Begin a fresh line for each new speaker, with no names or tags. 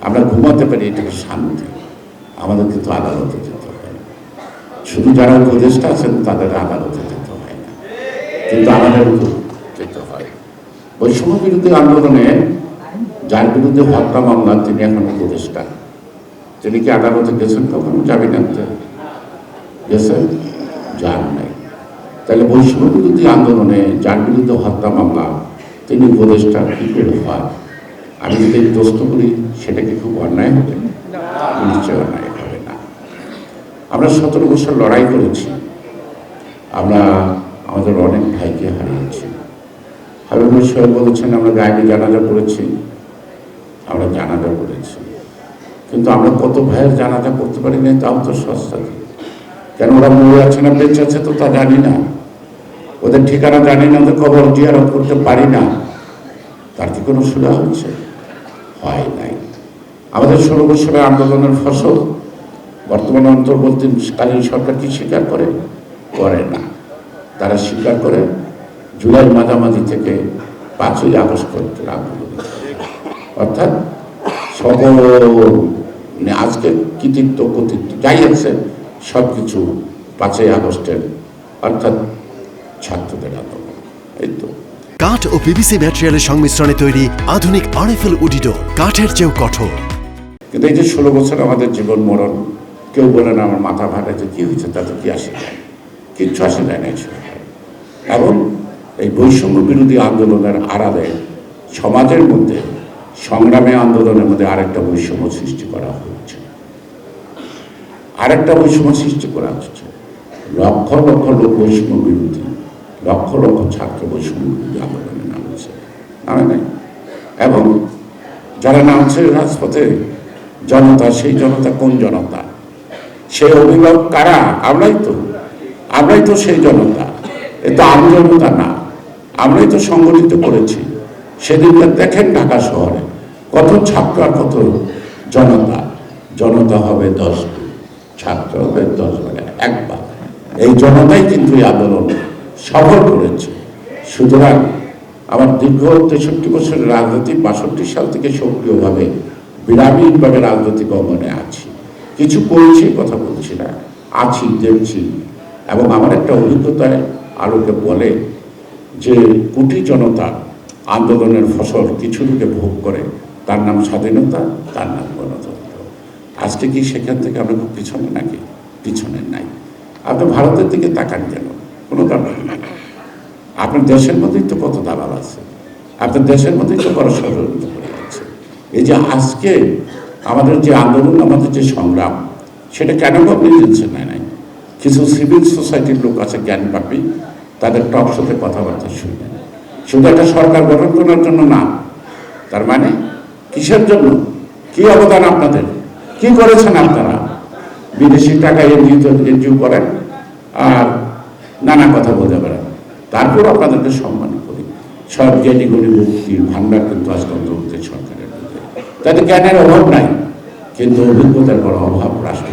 আমরা ঘুমাতে পারি, এটাকে শান্তি। আমাদের কিন্তু আদালতে যেতে হয়, শুধু যারা উপদেষ্টা আছেন তাদের আদালতে যেতে হয় না, কিন্তু আমাদের যেতে হয়। বৈষম্য বিরোধী আন্দোলনে যার বিরুদ্ধে হত্যা মামলা, তিনি এখন উপদেষ্টা, তিনি কি আদালতে গেছেন কখনো? জামিন আনতে গেছেন? যান নাই। তাহলে বৈষম্য বিরোধী আন্দোলনে যার বিরুদ্ধে হত্যা মামলা, তিনি উপদেষ্টা কি করে হয়? আমি যদি প্রশ্ন করি, সেটা কি খুব অন্যায় হবে? নিশ্চয় অন্যায় হবে না। আমরা 17 বছর লড়াই করেছি, আমরা আমাদের অনেক ভাইকে হারিয়েছি। হাবিবুর সাহেব বলেছেন আমরা গায়েবী জানাজা করেছি, আমরা জানাজা করেছি, কিন্তু আমরা কত ভাইয়ের জানাজা করতে পারি না, তাও তো সস্তা। কেন ওরা মরে আছে না বেঁচে আছে তো তা জানি না, ওদের ঠিকানা জানি না, ওদের কবর জিয়ারত করতে পারি না, তার কি কোনো সুবিধা হচ্ছে? হয় নাই। আমাদের 16 বছরের আন্দোলনের ফসল বর্তমান অন্তর্বর্তীকালীন সরকার কি স্বীকার করে? করে না। তারা স্বীকার করে জুলাই মাঝামাঝি থেকে 5ই আগস্ট পর্যন্ত আন্দোলন, অর্থাৎ সকল আজকের কৃতিত্ব কর্তৃত্ব যাই আছে সব কিছু 5ই আগস্টের, অর্থাৎ ছাত্রদের আন্দোলন। এই তো
কাঠ ও পিভিসি ম্যাটেরিয়ালের সংমিশ্রণে তৈরি আধুনিক আরএফএল উডিডোর, কাঠের চেয়েও কঠোর।
কিন্তু এই যে 16 বছর আমাদের জীবন মরণ, কেউ বলে না আমার মাথা ভাটা যে কি হয়েছে, তাতে কি আসে যায়? কিচ্ছু আসে যায় না। এবং এই বৈষম্য বিরোধী আন্দোলনের আড়ালে সমাজের মধ্যে, সংগ্রামী আন্দোলনের মধ্যে আরেকটা বৈষম্য সৃষ্টি করা হচ্ছে, আরেকটা বৈষম্য সৃষ্টি করা হচ্ছে। লক্ষ লক্ষ লোক বৈষম্য বিরোধী, লক্ষ লক্ষ ছাত্র বৈষম্য বিরোধী আন্দোলনে নামছে, নামে নাই। এবং যারা নামছে রাজপথে, জনতা, সেই জনতা কোন জনতা? সেই অভিভাবক কারা? আমরাই তো সেই জনতা। এ তো আম জনতা না, আমরাই তো সংগঠিত করেছি। সেদিনকে দেখেন ঢাকা শহরে কত ছাত্র আর কত জনতা। জনতা হবে 10 গুণ, ছাত্র হবে 10 গুণ, একবার। এই জনতাই কিন্তু এই আন্দোলন সফল করেছে। সুতরাং আমার দীর্ঘ 63 বছরের রাজনীতি, 62 সাল থেকে সক্রিয়ভাবে বিরামহীনভাবে রাজনৈতিক অঙ্গনে আছি। কিছু করছি, কথা বলছি না, আছি, দেখছি। এবং আমার একটা অভিজ্ঞতায় আলোকে বলে যে কোটি জনতা আন্দোলনের ফসল কিছু লোকে ভোগ করে, তার নাম স্বাধীনতা, তার নাম গণতন্ত্র। আজকে কি সেখান থেকে আমরা খুব পিছনে নাকি? পিছনে নাই। আপনি ভারতের দিকে তাকান কেন? কোনো দরকার নাই। আপনার দেশের মধ্যেই তো কত দালাল আছে, আপনার দেশের মধ্যেই তো বড় ষড়যন্ত্র করে যাচ্ছে। এই যে আজকে আমাদের যে আন্দোলন, আমাদের যে সংগ্রাম, সেটা কেন আপনি দিচ্ছেন নাই? কিছু সিভিল সোসাইটির লোক আছে জ্ঞানব্যাপী, তাদের টক শোতে কথাবার্তা শুনবেন, শুধু একটা সরকার গঠন করার জন্য না। তার মানে কিসের জন্য? কি অবদান আপনাদের? কি করেছেন আপনারা? বিদেশি টাকা এনজিও করেন আর নানা কথা বলতে পারেন, তারপর আপনাদেরকে সম্মান করি। সব জ্ঞানী গরিব ব্যক্তির ভান্ডার কিন্তু আজকে অন্তর্বর্তী সরকারের মধ্যে। তাদের জ্ঞানের অভাব নাই, কিন্তু অভিজ্ঞতার বড় অভাব রাষ্ট্র।